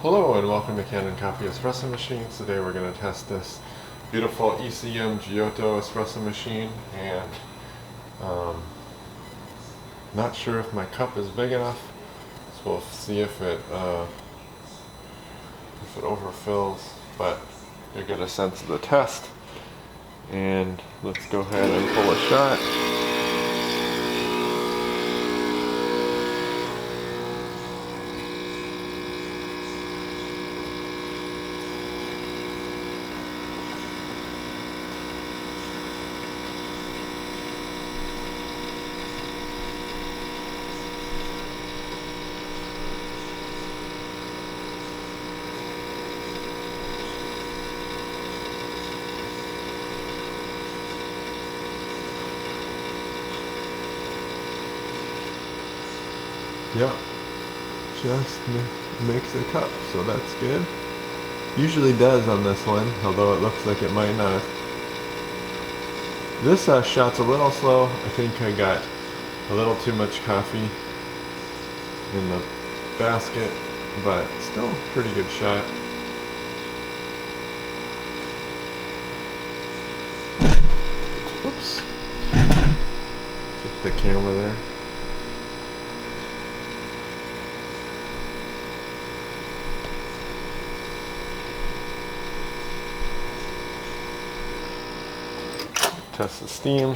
Hello and welcome to Kanen Coffee Espresso Machines. Today we're going to test this beautiful ECM Giotto espresso machine, and not sure if my cup is big enough, so we'll see if it overfills, but you'll get a sense of the test. And let's go ahead and pull a shot. Yep, just makes a cup, so that's good. Usually does on this one, although it looks like it might not. This shot's a little slow. I think I got a little too much coffee in the basket, but still a pretty good shot. Whoops. Hit the camera there. Test the steam.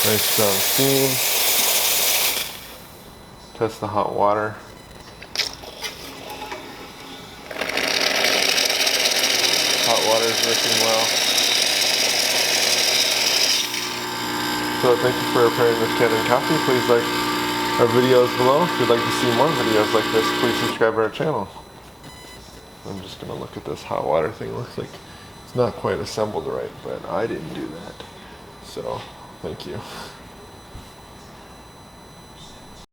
Nice strong steam. Test the hot water. Hot water is working well. So thank you for preparing this Kanen coffee. Please like our videos below. If you'd like to see more videos like this, please subscribe to our channel. I'm just going to look at this hot water thing. It looks like it's not quite assembled right, but I didn't do that. So, thank you.